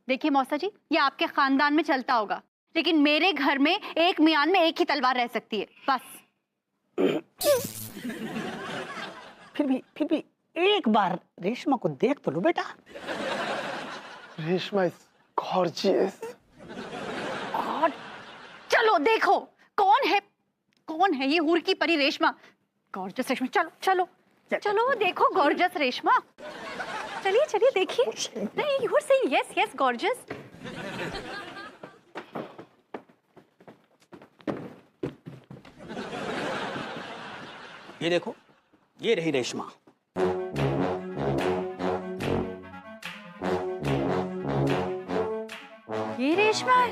देखिए मौसा जी, ये आपके खानदान में चलता होगा, लेकिन मेरे घर में एक मियान में एक ही तलवार रह सकती है, बस। फिर भी एक बार रेशमा को देख तो लो बेटा। Reshma is gorgeous. और चलो देखो कौन है ये हूर की परी रेशमा। गॉर्जियस रेशमा, चलो चलो चलो देखो गॉर्जियस रेशमा। चलिए चलिए देखिए। नहीं, you are saying yes yes gorgeous. ये देखो, ये रही रेशमा। ये रेशमा है?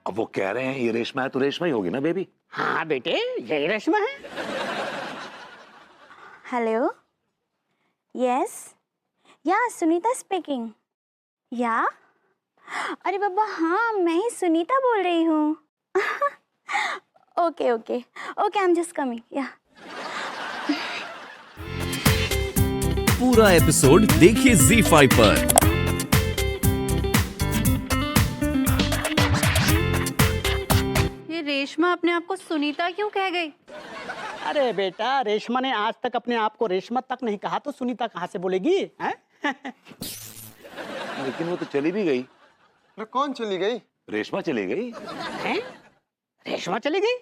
अब वो कह रहे हैं ये रेशमा है तो रेशमा ही होगी ना बेबी। हाँ बेटे, यही रेशमा है। हेलो, यस, या सुनीता स्पीकिंग। या अरे बाबा, हाँ मैं ही सुनीता बोल रही हूँ। Okay okay okay, I am just coming. या पूरा एपिसोड देखिए ZEE5 पर। ये रेशमा अपने आप को सुनीता क्यों कह गई? अरे बेटा, रेशमा ने आज तक अपने आप को रेशमा तक नहीं कहा तो सुनीता कहाँ से बोलेगी, हैं? लेकिन वो तो चली भी गई। अरे कौन चली गई? रेशमा चली गई। हैं? रेशमा चली गई?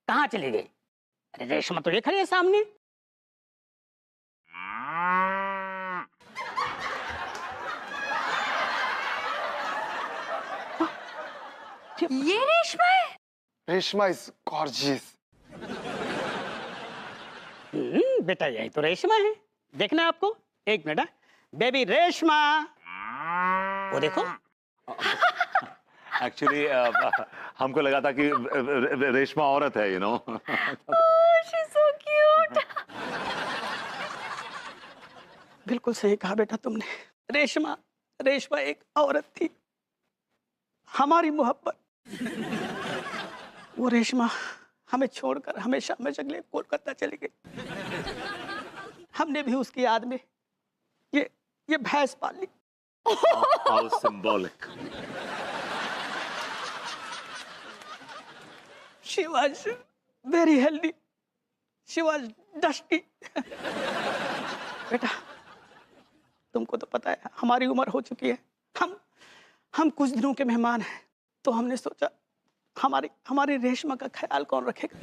कहाँ चली गई? अरे रेशमा तो ये खड़ी है सामने। ये रेशमा है? Reshma is gorgeous. बेटा यही तो रेशमा है। देखना है आपको, एक मिनट। बेबी रेशमा, वो देखो। एक्चुअली हमको लगा था कि रेशमा औरत है, you know. She is so cute. बिल्कुल सही कहा बेटा तुमने। रेशमा एक औरत थी, हमारी मोहब्बत। वो रेशमा हमें छोड़कर हमेशा हमेशा के लिए कोलकाता चली गई। हमने भी उसकी याद में ये भैंस पाल ली। How symbolic. She was very healthy. She was dusty. बेटा, तुमको तो पता है हमारी उम्र हो चुकी है। हम कुछ दिनों के मेहमान हैं, तो हमने सोचा हमारी रेशमा का ख्याल कौन रखेगा।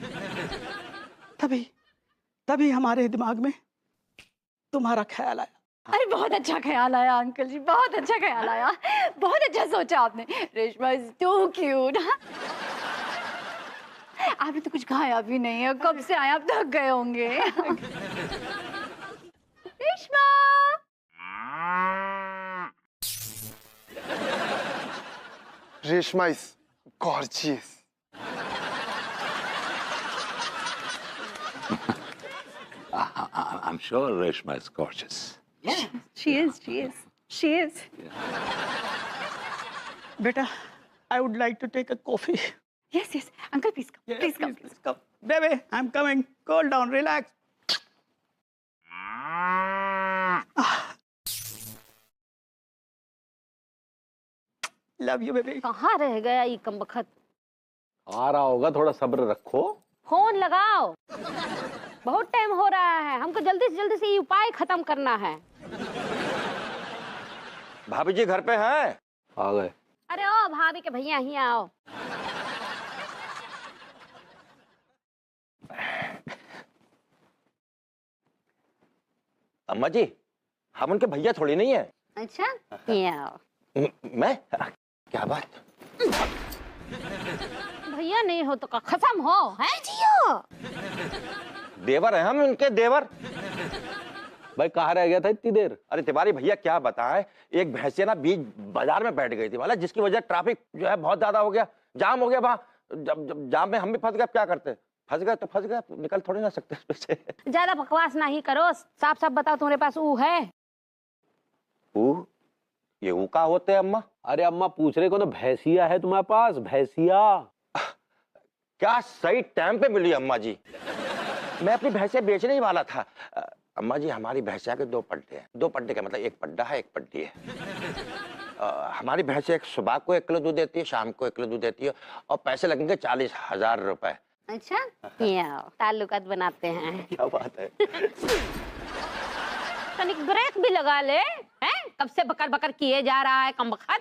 तभी हमारे दिमाग में तुम्हारा ख्याल आया। अरे बहुत अच्छा ख्याल आया अंकल जी, बहुत अच्छा ख्याल आया। बहुत अच्छा सोचा आपने। Reshma is too cute. आपने तो कुछ खाया भी नहीं है, कब से आए आप, थक गए होंगे। Reshma, Reshma is gorgeous. I'm sure Reshma is gorgeous. she is. बेटा, I would like to take a coffee. Yes, uncle please come. Yeah, please come. please come. Baby, I'm coming. Cool down, relax. Love you, baby. कहाँ रह गया ये कमबख्त? आ रहा होगा, थोड़ा सब्र रखो। फोन लगाओ, बहुत टाइम हो रहा है, हमको जल्दी से ये उपाय खत्म करना है। भाभी जी घर पे हैं? आ गए। अरे ओ भाभी के भैया ही आओ। अम्मा जी, हम उनके भैया थोड़ी नहीं है। अच्छा, ये आओ। मैं? क्या बात? भैया नहीं हो तो का खत्म हो है जियो। देवर है हम, उनके देवर। भाई कहाँ रह गया था इतनी देर? अरे तिवारी भैया क्या बताएं, एक भैंसिया ना बीच बाजार में बैठ गई थी, मतलब जिसकी वजह ट्रैफिक जो है बहुत ज्यादा हो गया, जाम हो गया वहाँ। जब जाम में हम भी फंस गए, क्या करते? फंस गए तो फंस गए, निकल थोड़ी ना सकते इसमें से। ज्यादा बकवास नहीं करो, साफ साफ बताओ तुम्हारे पास ऊ है? ऊ? ये ऊ का होते हैं अम्मा? अरे अम्मा पूछ रहे को ना, भैंसिया है तुम्हारे पास? भैंसिया क्या सही टाइम पे मिली अम्मा जी। मैं अपनी भैंसिया बेचने ही वाला था। अम्मा जी हमारी भैंसिया के 2 पट्टे हैं। 2 पट्टे का मतलब 1 पड्डा है 1 पट्टी है। हमारी भैंसिया सुबह को 1 किलो दूध देती है, शाम को 1 किलो दूध देती है और पैसे लगेंगे 40,000 रुपए। अच्छा, या ताल्लुकात बनाते हैं। क्या बात है। तनिक ब्रेक भी लगा ले, हैं? कब से बकर बकर किए जा रहा है कमबख्त।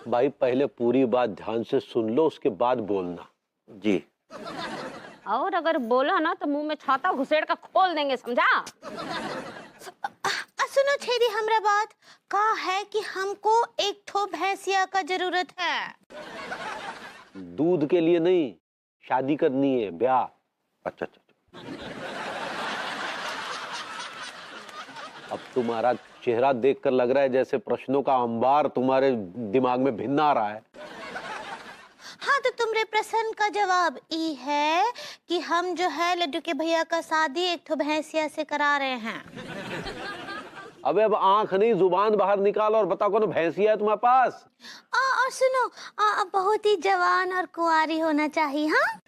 भाई पहले पूरी बात ध्यान से सुन लो, उसके बाद बोलना। जी। और अगर बोला ना तो मुंह में छाता घुसेड़ का खोल देंगे, समझा? सुनो छेदी, हमरा बात का है कि हमको एक ठो भैंसिया का जरूरत है। दूध के लिए नहीं, शादी करनी है, ब्याह। अच्छा। अब तुम्हारा चेहरा देखकर लग रहा है जैसे प्रश्नों का अंबार तुम्हारे दिमाग में भिन्न आ रहा है। हाँ, तो तुमरे प्रश्न का जवाब ई है कि हम जो है लड्डू के भैया का शादी एक ठो भैंसिया से करा रहे हैं। अबे अब आंख नहीं जुबान बाहर निकाल और बताओ कौन भैंसिया है तुम्हारे पास? और सुनो, बहुत ही जवान और कुंवारी होना चाहिए। हाँ,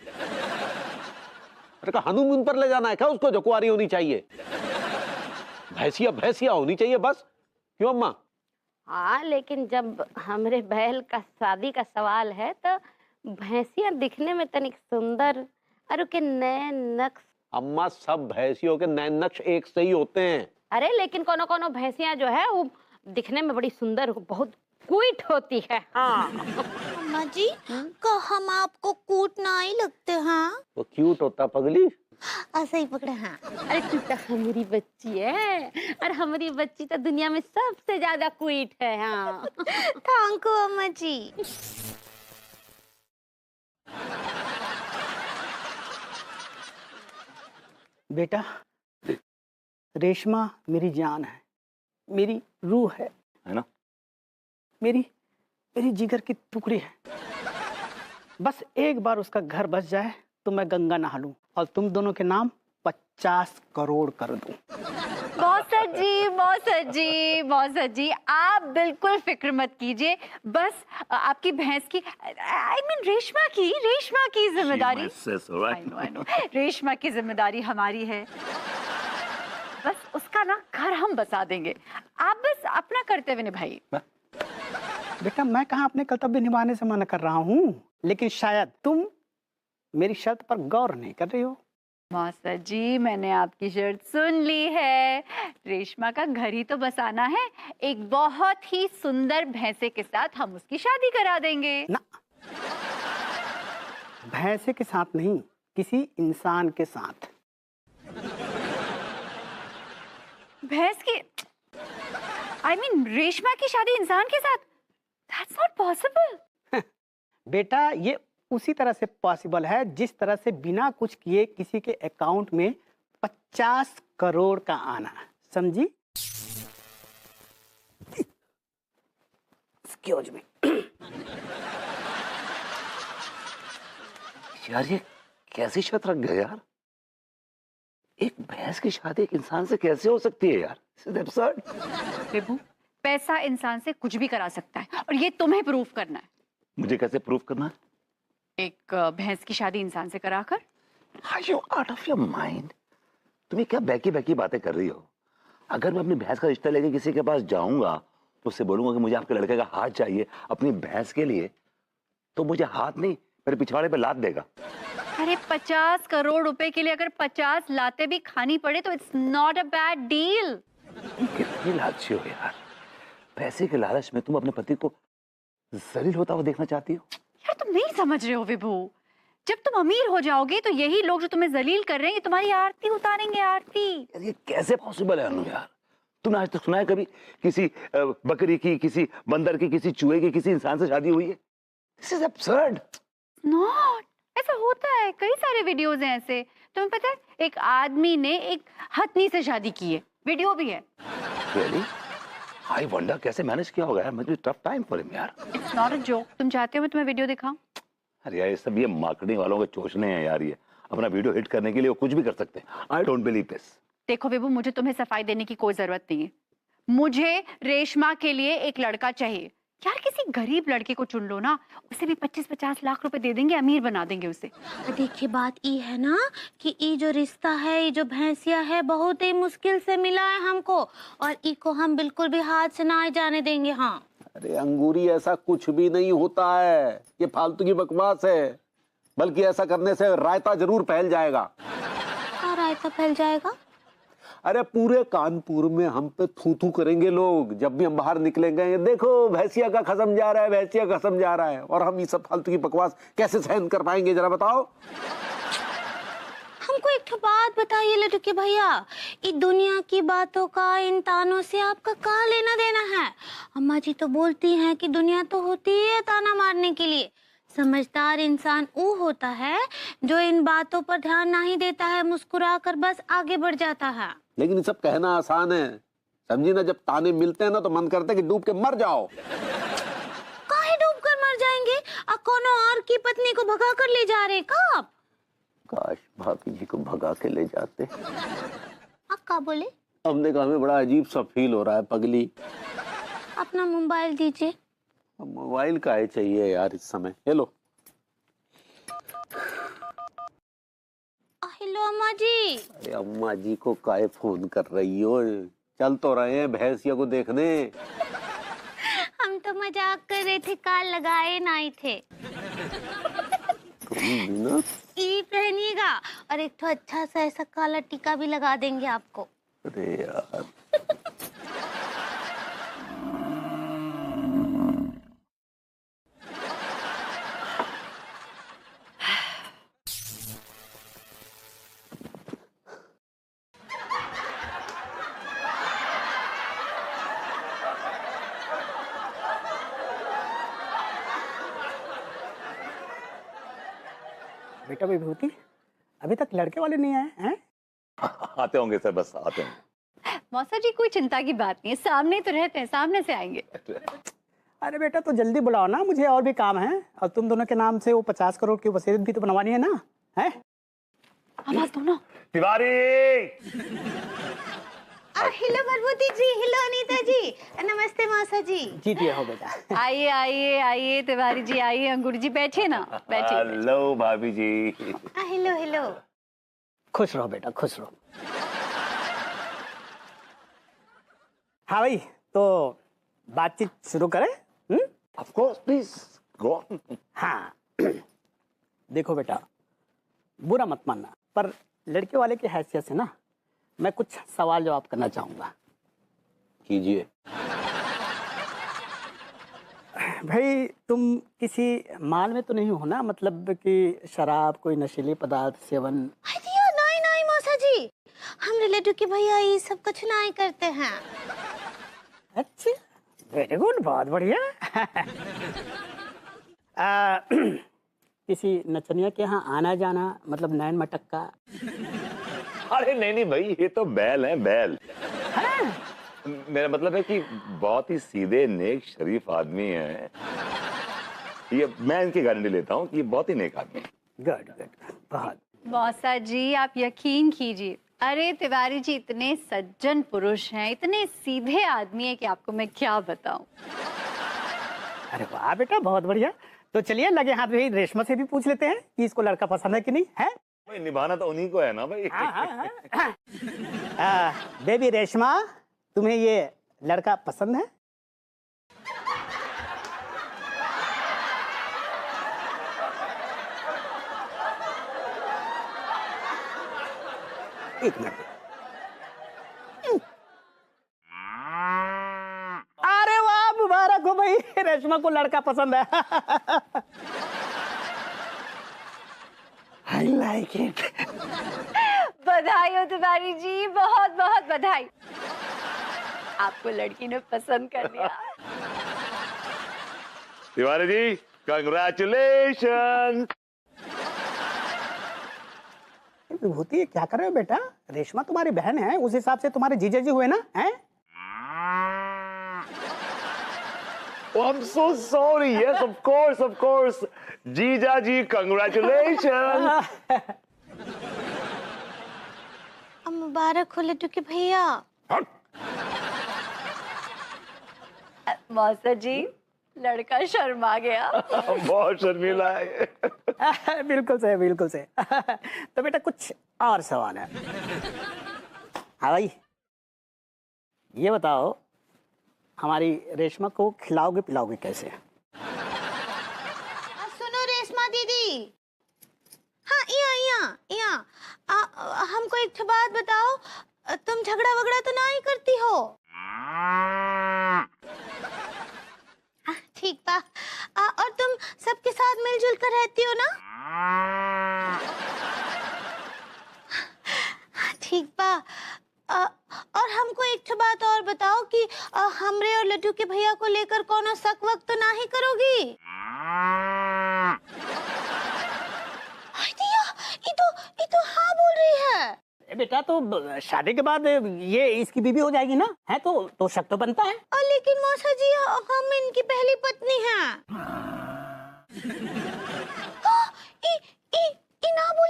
अरे हनीमून पर ले जाना है क्या उसको जो कुंवारी होनी चाहिए? भैंसिया होनी चाहिए बस। क्यों अम्मा? हाँ, लेकिन जब हमरे बैल का शादी का सवाल है तो भैंसिया दिखने में तनिक सुंदर और के नए नक्श। अम्मा सब भैंसियों के नैन नक्श एक से ही होते हैं। अरे लेकिन कोनो भैंसिया जो है वो दिखने में बड़ी सुंदर, बहुत क्यूट होती है। हाँ। अम्मा जी, का हम आपको कूट ना ही लगते हैं? वो क्यूट होता पगली। ऐसे ही पकड़े हैं। अरे तू तो हमारी बच्ची है और हमारी बच्ची तो दुनिया में सबसे ज्यादा क्यूट है। हाँ। थैंक यू अम्मा जी। बेटा, रेशमा मेरी जान है, मेरी रूह है ना? मेरी जिगर की टुकड़ी है। बस एक बार उसका घर बस जाए तो मैं गंगा नहा लूं और तुम दोनों के नाम 50 करोड़ कर दूं। मौसा जी, आप बिल्कुल फिक्र मत कीजिए। बस आपकी भैंस की, I mean रेशमा की जिम्मेदारी, I know, रेशमा की जिम्मेदारी हमारी है। बस उसका ना घर हम बसा देंगे, आप बस अपना कर्तव्य निभाइए। बेटा, मैं कहाँ अपने कर्तव्य निभाने से मना कर रहा हूँ, लेकिन शायद तुम मेरी शर्त पर गौर नहीं कर रही हो। मौसा जी, मैंने आपकी शर्त सुन ली है। रेशमा का घर ही तो बसाना है, एक बहुत ही सुंदर भैंसे के साथ हम उसकी शादी करा देंगे ना, भैंसे के साथ नहीं, किसी इंसान के साथ। भैंस की, I mean रेशमा की शादी इंसान के साथ? That's not possible। बेटा, ये उसी तरह से पॉसिबल है जिस तरह से बिना कुछ किए किसी के अकाउंट में 50 करोड़ का आना। समझी? Excuse me. यार ये कैसी शर्त रख गए यार? एक भैंस की शादी एक इंसान से कैसे हो सकती है यार? This is absurd। बेबू, पैसा इंसान से कुछ भी करा सकता है और ये तुम्हें प्रूफ करना है। मुझे कैसे प्रूफ करना है? एक भैंस की शादी इंसान से कराकर। Are you out of your mind? तुम्हें क्या बैकी बातें कर रही हो? अगर मैं अपनी भैंस का रिश्ता लेके किसी के पास जाऊंगा तो उससे बोलूंगा कि मुझे आपके लड़के का हाथ चाहिए अपनी भैंस के लिए, तो मुझे हाथ नहीं मेरे पिछवाड़े पे लात देगा। अरे 50 करोड़ रुपए के लिए अगर 50 लाते भी खानी पड़े तो it's not a bad deal. कितनी लालची हो यार, पैसे के लालच में तुम अपने पति को जलील होता हुआ देखना चाहती हो? यार तुम नहीं समझ रहे हो विभू, जब तुम अमीर हो जाओगे तो यही लोग जो तुम्हें जलील कर रहे हैं तुम्हारी आरती उतारेंगे, आरती। यार ये कैसे पॉसिबल है अनु यार? तुमने आज तक सुना है कभी किसी बकरी की, किसी बंदर की, किसी चूहे की किसी इंसान से शादी हुई है? This is absurd. नॉट, ऐसा होता है, कई सारे वीडियोस हैं ऐसे। तुम्हें पता है एक आदमी ने एक हथनी से शादी की है, वीडियो भी है। Really? I wonder कैसे मैनेज किया होगा यार? मुझे टफ टाइम फॉर हिम यार। It's not a joke. तुम चाहते हो मैं तुम्हें वीडियो दिखाऊं? अरे यार ये सब ये मार्केटिंग वालों के चोचले हैं यार, ये अपना वीडियो हिट करने के लिए वो कुछ भी कर सकते हैं। I don't believe this. देखो बेबू, मुझे तुम्हें सफाई देने की कोई जरूरत नहीं है। मुझे रेशमा के लिए एक लड़का चाहिए यार किसी गरीब लड़के को चुन लो ना, उसे भी 25-50 लाख रुपए दे देंगे, अमीर बना देंगे उसे। देखिए बात ये है ना कि ये जो रिश्ता है, ये जो भैंसिया है, बहुत ही मुश्किल से मिला है हमको, और इको हम बिल्कुल भी हाथ से ना जाने देंगे। हाँ अरे अंगूरी, ऐसा कुछ भी नहीं होता है, ये फालतू की बकवास है। बल्कि ऐसा करने से रायता जरूर फैल जाएगा। क्या रायता फैल जाएगा? अरे पूरे कानपुर में हम पे थू थू करेंगे लोग जब भी हम बाहर निकलेंगे। देखो भैंसिया का खत्म जा रहा है, भैंसिया का खत्म जा रहा है, और हम ये सब फालतू की बकवास कैसे सहन कर पाएंगे, जरा बताओ। हमको एक बात बताइए लड्डू के भैया, इस दुनिया की बातों का, इन तानों से आपका क्या लेना देना है? अम्मा जी तो बोलती हैं कि दुनिया तो होती है ताना मारने के लिए। समझदार इंसान वो होता है जो इन बातों पर ध्यान नहीं देता है, मुस्कुरा कर बस आगे बढ़ जाता है। लेकिन ये सब कहना आसान है, समझी ना। जब ताने मिलते हैं ना तो मन करता है कि डूब के मर जाओ। काहे डूब कर मर जाएंगे? कोनो और की पत्नी को भगा कर ले जा रहे का आप? काश भाभी जी को भगा के ले जाते। आप क्या बोले? हमने कहा हमें बड़ा अजीब सा फील हो रहा है पगली। अपना मोबाइल दीजिए। मोबाइल का है चाहिए यार इस समय। हेलो हेलो अम्मा जी। अरे अम्मा जी को काहे फोन कर रही हो? चल तो रहे हैं भैंसिया को देखने। हम तो मजाक कर रहे थे, काल लगाए नहीं थे। ये पहनिएगा, और एक तो अच्छा सा ऐसा काला टीका भी लगा देंगे आपको। अरे यार बेटा विभूति, अभी तक लड़के वाले नहीं आए हैं? आते होंगे सर, बस आते होंगे। मौसा जी कोई चिंता की बात नहीं है, सामने तो रहते हैं, सामने से आएंगे। अरे बेटा तो जल्दी बुलाओ ना, मुझे और भी काम है, और तुम दोनों के नाम से वो 50 करोड़ की वसीयत भी तो बनवानी है ना, है? आवाज दो ना। तिवारी! हेलो भरभूति जी, हेलो अनीता जी, नमस्ते मौसा जी। जीतिए हो बेटा। आइए आइए आइए तिवारी जी, आइए अंगूरी जी, बैठिए ना, बैठिए। हेलो भाभी जी। Hello hello. खुश रहो बेटा, खुश रहो। हाँ भाई, तो बातचीत शुरू करें? Of course, please go on. हाँ देखो बेटा, बुरा मत मानना, पर लड़के वाले की हैसियत से ना मैं कुछ सवाल जवाब करना चाहूंगा। कीजिए। भाई तुम किसी माल में तो नहीं हो ना, मतलब कि शराब, कोई नशीले पदार्थ सेवन? नहीं नहीं मौसा जी, हम लड्डू के भैया ये सब कुछ नहीं करते हैं। अच्छा, वेरी गुड, बहुत बढ़िया। किसी नचनिया के यहाँ आना जाना, मतलब नैन मटक्का? अरे नहीं नहीं भाई, ये तो बैल है, बैल। मेरा मतलब है कि बहुत ही सीधे नेक शरीफ आदमी है ये, मैं इनकी गारंटी लेता हूँ कि ये बहुत ही नेक आदमी है। गुड गुड, बहुत। मौसा जी आप यकीन कीजिए, अरे तिवारी जी इतने सज्जन पुरुष हैं, इतने सीधे आदमी हैं कि आपको मैं क्या बताऊं। अरे वाह बेटा, बहुत बढ़िया। तो चलिए लगे हाथ भाई रेशमा से भी पूछ लेते हैं कि इसको लड़का पसंद है कि नहीं है। भाई निभाना तो उन्हीं को है ना भाई। बेबी रेशमा, तुम्हें ये लड़का पसंद है? एक मिनट। अरे वाह, मुबारक हो भाई, रेशमा को लड़का पसंद है। I like it. बधाई हो तिवारी जी, बहुत बहुत बधाई, आपको लड़की ने पसंद कर लिया। तिवारी जी कंग्रेचुलेशन। विभूति क्या कर रहे हो बेटा? रेशमा तुम्हारी बहन है, उस हिसाब से तुम्हारे जीजा जी हुए ना, हैं? Oh, I'm so sorry. Yes, of course. जीजा जी कंग्रेचुलेशन। मुबारक हो लड्डू के भैया। मौसा जी लड़का शर्मा गया। बहुत शर्मीला है। बिल्कुल सही, बिल्कुल सही। तो बेटा कुछ और सवाल है। हाँ भाई, ये बताओ, हमारी रेशमा को खिलाओगे पिलाओगे कैसे? सुनो रेशमा दीदी, हाँ यहाँ हमको एक बात बताओ, तुम झगड़ा वगड़ा तो नहीं करती हो? ठीक बा। और तुम सबके साथ मिलजुल कर रहती हो ना? ठीक बा। और हमको एक बात और बताओ कि हमरे और लड्डू के भैया को लेकर कोनो शक वक तो नहीं करोगी? ये तो हाँ बोल रही है। बेटा तो शादी के बाद ये इसकी बीवी हो जाएगी ना, है तो शक तो बनता है। लेकिन मौसा जी, हम इनकी पहली पत्नी हैं।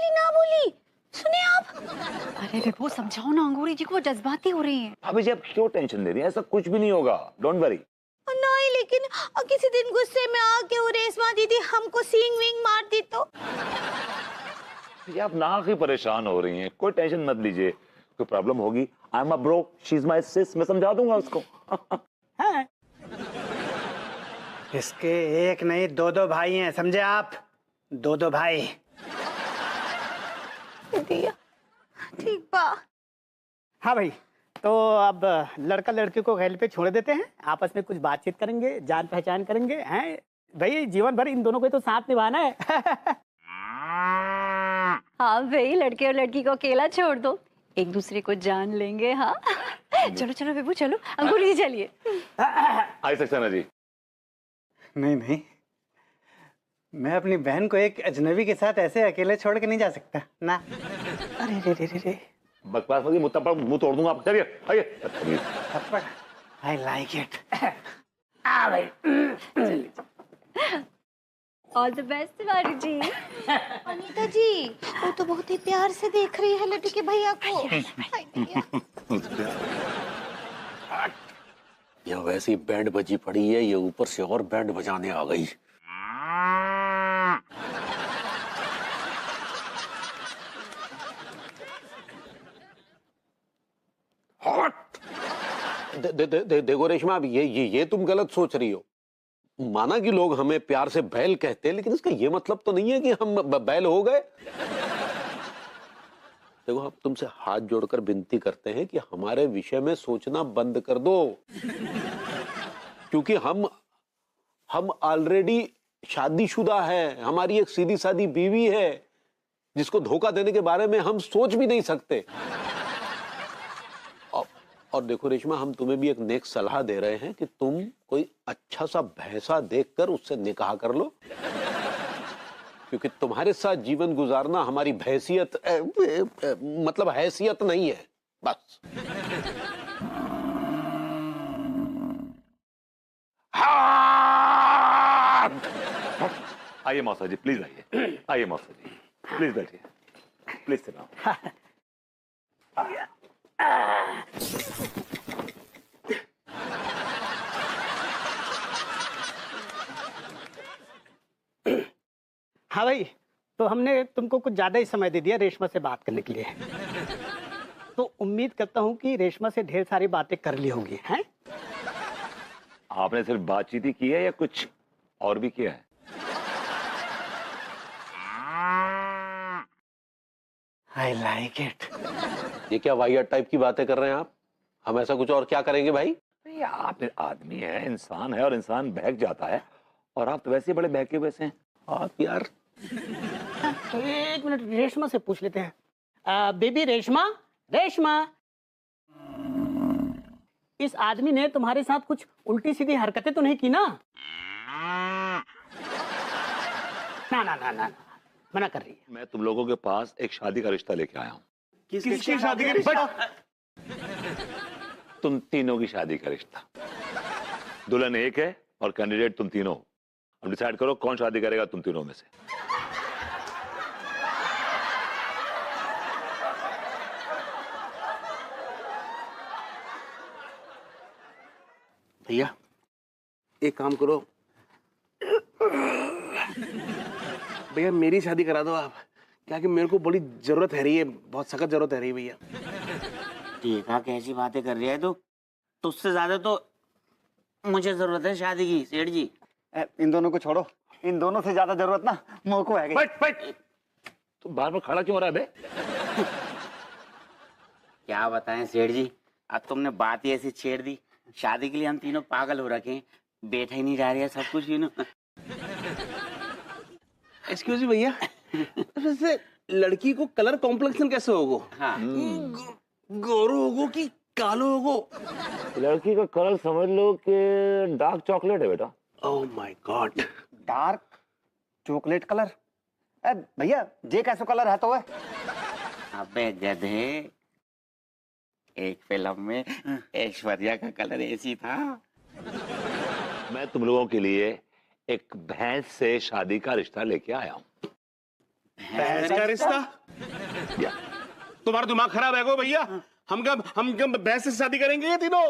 ना बोली सुने आप? अरे विभू समझाओ ना अंगूरी जी को, वो जज्बाती हो रही हैं। अभी जी आप क्यों टेंशन ले रही हैं? ऐसा कुछ भी नहीं होगा, डोंट वरी। नहीं, लेकिन किसी दिन गुस्से में आके वो रेशमा दीदी हमको सींग विंग मार दी तो? ये आप ना ही परेशान हो रही हैं, कोई टेंशन मत लीजिए। कोई प्रॉब्लम होगी, I am a bro, she is my sis, मैं समझा दूंगा उसको। है। इसके एक नहीं दो भाई हैं, समझे आप? दो भाई। ठीक बा। हाँ भाई, तो अब लड़का लड़की को घर पे छोड़ देते हैं, आपस में कुछ बातचीत करेंगे, जान पहचान करेंगे, हैं भाई? जीवन भर इन दोनों को तो साथ निभाना है। हाँ भाई, लड़के और लड़की को अकेला छोड़ दो, एक दूसरे को जान लेंगे। हाँ चलो चलो विभू, चलो अंगूरी जी चलिए। आई सक्सेना जी। नहीं, मैं अपनी बहन को एक अजनबी के साथ ऐसे अकेले छोड़ के नहीं जा सकता ना। अरे रे बकवास मत, मुत्ता पर मुंह तोड़ दूंगा आप। चलिए आइए। आई लाइक इट। भाई all the best Tiwari ji. Anita जी, वो तो बहुत ही प्यार से देख रही है लड्डू के भैया को। हाय भैया। ये वैसी बैंड बजी पड़ी है, ये ऊपर से और बैंड बजाने आ गई। देखो रेशमा, अब ये तुम गलत सोच रही हो। माना कि लोग हमें प्यार से बैल कहते हैं, लेकिन इसका ये मतलब तो नहीं है कि हम बैल हो गए। देखो, हम तुमसे हाथ जोड़कर विनती करते हैं कि हमारे विषय में सोचना बंद कर दो, क्योंकि हम ऑलरेडी शादीशुदा है। हमारी एक सीधी सादी बीवी है जिसको धोखा देने के बारे में हम सोच भी नहीं सकते। और देखो रेशमा, हम तुम्हें भी एक नेक सलाह दे रहे हैं कि तुम कोई अच्छा सा भैंसा देखकर उससे निकाह कर लो, क्योंकि तुम्हारे साथ जीवन गुजारना हमारी भैंसियत मतलब हैसियत नहीं है। बस। आइए मौसा जी, प्लीज आइए। आइए मौसा जी, प्लीज बैठिए, प्लीज सिट डाउन। हाँ भाई, तो हमने तुमको कुछ ज्यादा ही समय दे दिया रेशमा से बात करने के लिए, तो उम्मीद करता हूँ कि रेशमा से ढेर सारी बातें कर ली होंगी, हैं? आपने सिर्फ बातचीत ही की है या कुछ और भी किया है? आई लाइक इट। ये क्या वाहियात टाइप की बातें कर रहे हैं आप? हम ऐसा कुछ और क्या करेंगे भाई? आप आदमी है, इंसान है, और इंसान बहक जाता है, और आप तो वैसे ही बड़े बहके हुए हैं। आप यार। तो एक मिनट रेशमा से पूछ लेते हैं। बेबी रेशमा, इस आदमी ने तुम्हारे साथ कुछ उल्टी सीधी हरकतें तो नहीं की ना? ना, मना कर रही है। मैं तुम लोगों के पास एक शादी का रिश्ता लेके आया हूँ। किसकी शादी का रिश्ता? तुम तीनों की शादी का रिश्ता। दुल्हन एक है और कैंडिडेट तुम तीनों। अब डिसाइड करो कौन शादी करेगा तुम तीनों में से। भैया, एक काम करो, भैया मेरी शादी करा दो आप, क्या कि मेरे को बड़ी जरूरत है रही है, बहुत सख्त जरूरत है रही है भैया। देखा कैसी बातें कर रही है तू, तुझसे ज्यादा तो मुझे जरूरत है शादी की सेठ जी। इन दोनों को छोड़ो, इन दोनों से ज्यादा जरूरत ना मुझ को है। बैठ। तू बार बार खड़ा क्यों हो रहा है बे? क्या बताएं सेठ जी, अब तुमने बात ही ऐसी छेड़ दी, शादी के लिए हम तीनों पागल हो रखे हैं, बैठा ही नहीं जा रही है सब कुछ यू नो। एक्सक्यूज मी भैया, वैसे लड़की को कलर कॉम्प्लेक्शन कैसे होगो? हाँ। गोरो होगो कि कालो होगो? लड़की का कलर समझ लो कि डार्क चॉकलेट है बेटा। ओह my God, dark chocolate colour? भैया जे कैसो कलर है तो है? अबे गधे, एक फिल्म में ऐश्वर्या का कलर ऐसी था। मैं तुम लोगों के लिए एक भैंस से शादी का रिश्ता लेके आया हूँ। भैंस का रिश्ता? तुम्हारा दिमाग खराब है गो भैया, हम कब भैंस से शादी करेंगे ये तीनों?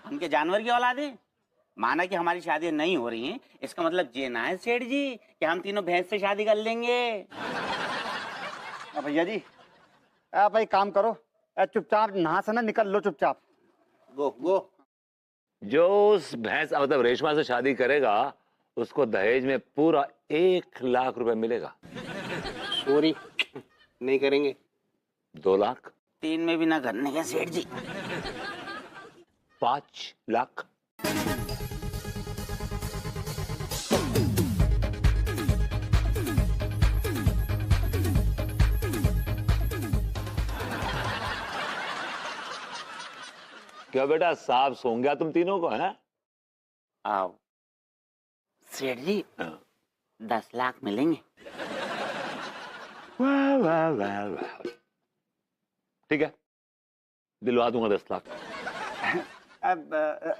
उनके जानवर की औलाद है। माना कि हमारी शादी नहीं हो रही है, इसका मतलब ये ना है सेठ जी कि हम तीनों भैंस से शादी कर लेंगे। भैया जी आप एक काम करो, चुपचाप नहा से ना निकल लो चुपचाप। गो। जो उस भैंस मतलब रेशमा से शादी करेगा उसको दहेज में पूरा 1 लाख रुपए मिलेगा। सॉरी, नहीं करेंगे। 2 लाख? 3 में भी ना करने का सेठ जी। 5 लाख? क्या बेटा साहब सो गया तुम तीनों को? हैं? आओ सेठ जी, 10 लाख मिलेंगे। वाह वाह वाह वाह, ठीक है दिलवा दूंगा 10 लाख।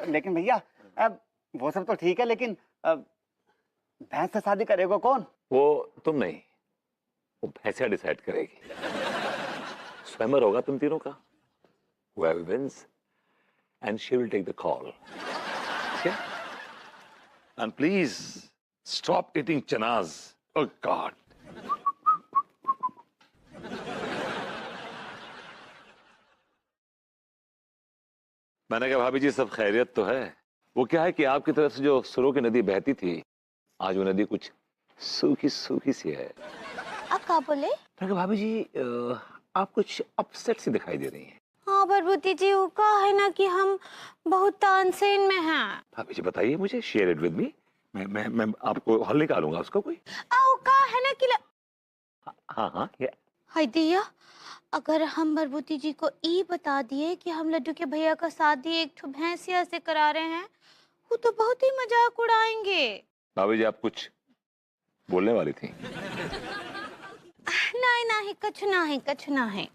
लेकिन भैया अब वो सब तो ठीक है, लेकिन भैंस से शादी करेगा कौन? वो तुम नहीं, वो भैंसिया डिसाइड करेगी। स्वयंवर होगा तुम तीनों का, whoever wins and she will take the call. Okay? And please stop eating chanas. Oh God. मैंने कहा भाभी जी सब खैरियत तो है। वो क्या है कि आपकी तरफ से जो सुरों की नदी बहती थी, आज वो नदी कुछ सूखी सूखी सी है। आप क्या बोले? मैंने कहा भाभी जी आप कुछ अपसेट सी दिखाई दे रही हैं। हाँ भरभूति जी, वो कहा है ना कि हम बहुत तानसेन में हैं। भाभी जी बताइए मुझे, शेयर इट विद मी। मैं आपको हल निकालूंगा उसका कोई। आओ कहा है ना कि हाँ ये हाय दिया, अगर हम भरभूति जी को ये बता दिए कि हम लड्डू के भैया का शादी एक ठो भैंसिया से करा रहे हैं, वो तो बहुत ही मजाक उड़ाएंगे। भाभी जी आप कुछ बोलने वाली थी? नहीं नहीं, कछु ना है।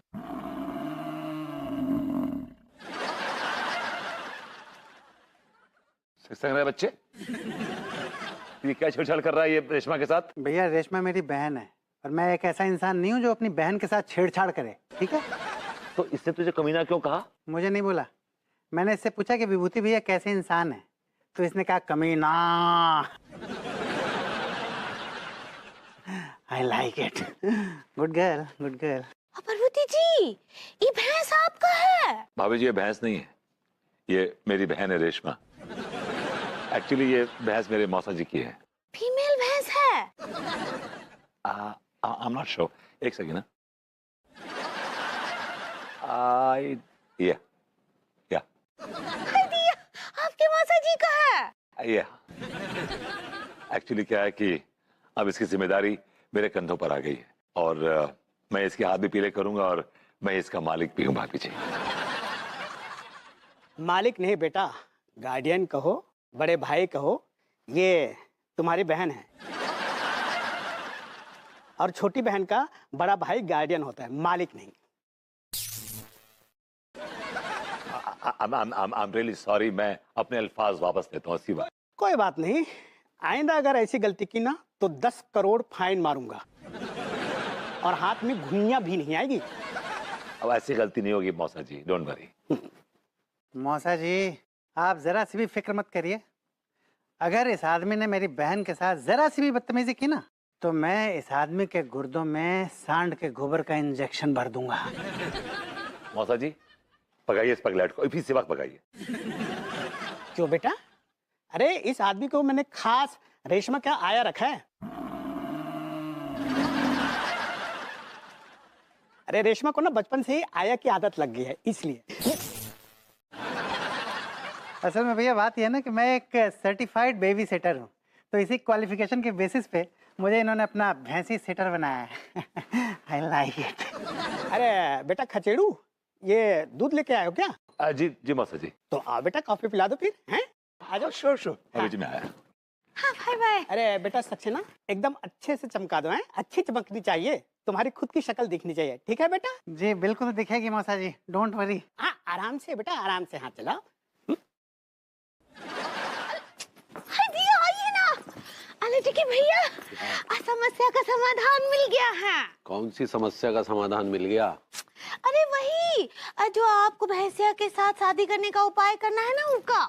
बच्चे ये क्या छेड़छाड़ कर रहा है ये रेशमा के साथ? भैया रेशमा मेरी बहन है और मैं एक ऐसा इंसान नहीं हूँ जो अपनी बहन के साथ छेड़छाड़ करे, ठीक है? तो इसने तुझे कमीना क्यों कहा? मुझे नहीं बोला, मैंने इससे पूछा कि विभूति भैया कैसे इंसान है, तो इसने कहा कमीना। I like it. Good girl, good girl. Bharbhuti ji, ये भैंस आपका है? भाभी जी ये भैंस नहीं है, ये मेरी बहन है रेशमा। एक्चुअली ये भैंस मेरे मौसा जी की है। फीमेल भैंस है? आई एम नॉट श्योर, एक सेकंड ना। या आपके मौसा जी का है? या एक्चुअली क्या है कि अब इसकी जिम्मेदारी मेरे कंधों पर आ गई है और मैं इसके हाथ भी पीले करूंगा और मैं इसका मालिक भी हूँ भाभी जी। मालिक नहीं बेटा, गार्डियन कहो, बड़े भाई कहो, ये तुम्हारी बहन है और छोटी बहन का बड़ा भाई गार्डियन होता है, मालिक नहीं। I'm really sorry, मैं अपने अल्फाज वापस लेता हूँ इसी बात। कोई बात नहीं, आइंदा अगर ऐसी गलती की ना तो 10 करोड़ फाइन मारूंगा और हाथ में घुइयां भी नहीं आएगी। अब ऐसी गलती नहीं होगी मौसा जी, डोंट वरी। मौसा जी आप जरा सी भी फिक्र मत करिए, अगर इस आदमी ने मेरी बहन के साथ जरा सी भी बदतमीजी की ना, तो मैं इस आदमी के गुर्दों में सांड के गोबर का इंजेक्शन भर दूंगा। मौसा जी, पकाइए इस पगलेट को, इसी वक्त पकाइए। क्यों बेटा? अरे इस आदमी को मैंने खास रेशमा क्या आया रखा है। अरे रेशमा को ना बचपन से ही आया की आदत लग गई है, इसलिए। असल में भैया बात यह है ना कि मैं एक सर्टिफाइड बेबी सेटर हूँ, तो इसी क्वालिफिकेशन के बेसिस पे मुझे इन्होंने अपना भैंसी सेटर बनाया है। आई लाइक इट। अरे बेटा खचेड़ू, ये दूध लेके आए हो क्या? जी जी मौसा जी। तो आओ बेटा, कॉफी पिला दो फिर, हैं? आ जाओ। Sure sure. अभी जी मैं आया। हाँ भाई भाई। अरे बेटा सक्सेना, एकदम अच्छे से चमका दो, हैं? अच्छी चमकनी चाहिए, तुम्हारी खुद की शक्ल दिखनी चाहिए, ठीक है बेटा? जी बिल्कुल दिखेगी मौसा जी, डोंट वरी। हाँ आराम से बेटा, आराम से हाथ चलाओ। आइए ना। अरे ठीक है भैया, समस्या का समाधान मिल गया है। कौन सी समस्या का समाधान मिल गया? अरे वही जो आपको भैंसिया के साथ शादी करने का उपाय करना है ना, उसका।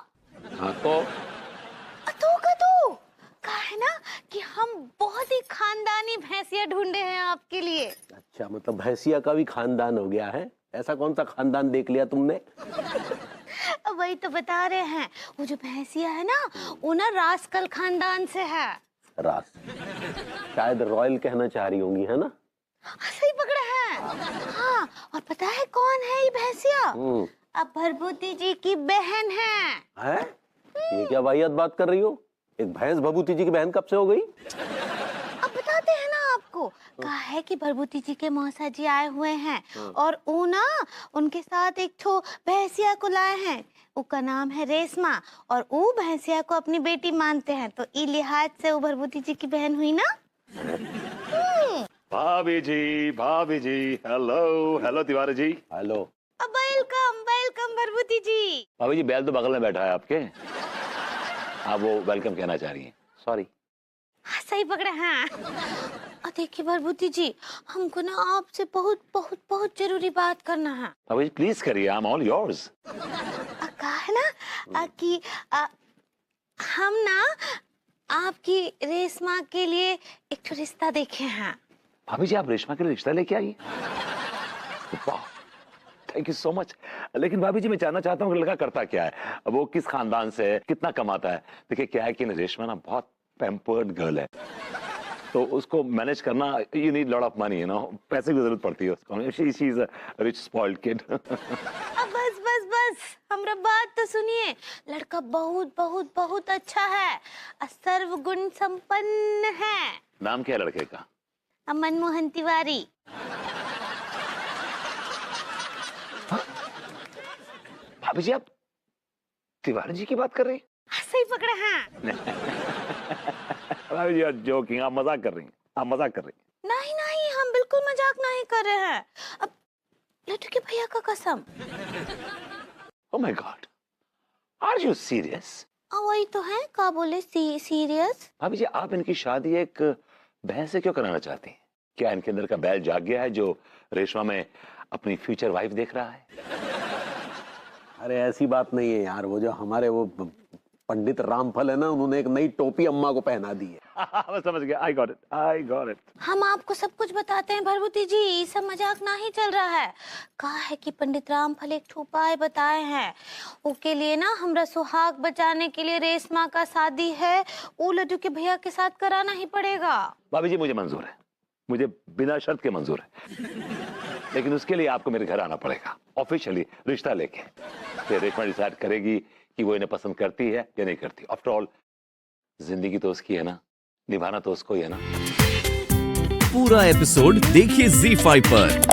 हाँ तो कहा है ना कि हम बहुत ही खानदानी भैंसिया ढूंढे हैं आपके लिए। अच्छा, मतलब भैंसिया का भी खानदान हो गया है? ऐसा कौन सा खानदान देख लिया तुमने? वही तो बता रहे हैं, वो जो भैंसिया है ना, वो ना रास्कल खानदान से है। रास, शायद रॉयल कहना चाह रही होंगी, है ना? सही पकड़े हैं। हाँ, और पता है कौन है ये भैंसिया? अब भरभूति जी की बहन है। ये क्या वाहियात बात कर रही हो? एक भैंस भभूति जी की बहन कब से हो गई? अब बताते हैं ना आपको। कहा है कि भरभूति जी के मौसा जी आए हुए हैं और वो ना उनके साथ एक ठो भैंसिया को लाए हैं। उसका नाम है रेशमा और वो भैंसिया को अपनी बेटी मानते हैं, तो इस लिहाज से वो भरभूति जी की बहन हुई ना। भाभी जी, hello hello Tiwari ji. Hello. Welcome welcome Bharbhuti जी। भाभी जी, बैल तो बगल में बैठा है आपके, आप वो वेलकम कहना चाह रही हैं। सॉरी। सही पकड़े हैं। देखिए भरभूति जी, हमको ना आपसे बहुत बहुत बहुत जरूरी बात करना है। भाभी जी प्लीज करिए, आई एम ऑल योर्स। कहा है ना कि हम ना आपकी रेशमा के लिए एक ठो रिश्ता देखे हैं। भाभी जी, आप रेशमा के लिए रिश्ता लेके आई? Thank you so much. लेकिन भाभी जी, मैं जानना चाहता हूँ कि लड़का करता क्या है, वो किस खानदान से है, कितना कमाता है? देखिए क्या है कि रेशमा ना बहुत पैम्पर्ड गर्ल है, तो उसको मैनेज करना, you need lot of money, you know, पैसे की जरूरत पड़ती है उसको। She is a rich spoiled kid. बस हमरा बात तो सुनिए। लड़का बहुत बहुत बहुत अच्छा है, सर्वगुण संपन्न है। नाम क्या है लड़के का? मनमोहन तिवारी। भाभी जी, आप तिवारी जी की बात कर रही हैं? सही पकड़े हैं। भाभी जी, जोकिंग, आप मजाक कर रही हैं, आप मजाक कर रही हैं। नहीं, हम बिल्कुल मजाक नहीं कर रहे हैं। अब लड्डू के भैया का कसम। Oh my God, are you serious? वही तो है, का बोले सीरियस। भाभी जी, आप इनकी शादी एक भैंस से क्यों कराना चाहती हैं? क्या इनके अंदर का बैल जाग गया है जो रेशमा में अपनी फ्यूचर वाइफ देख रहा है? अरे ऐसी बात नहीं है यार, वो जो हमारे वो पंडित रामफल है ना, उन्होंने एक नई टोपी अम्मा को पहना दी है। मैं समझ गया, आई गॉट इट। हम आपको सब कुछ बताते हैं भरभूति जी, ये सब मजाक नहीं चल रहा है। कहा है कि पंडित रामफल एक उपाय बताए हैं, उसके लिए ना हमरा सुहाग बचाने के लिए रेशमा का शादी है, वो लड्डू के भैया के साथ कराना ही पड़ेगा। भाभी जी, मुझे मंजूर है, मुझे बिना शर्त के मंजूर है, लेकिन उसके लिए आपको मेरे घर आना पड़ेगा ऑफिशियली रिश्ता लेके। फिर रेशमा डिसाइड करेगी कि वो इन्हें पसंद करती है या नहीं करती। आफ्टर ऑल जिंदगी तो उसकी है ना, निभाना तो उसको ही है ना। पूरा एपिसोड देखिए ZEE5 पर।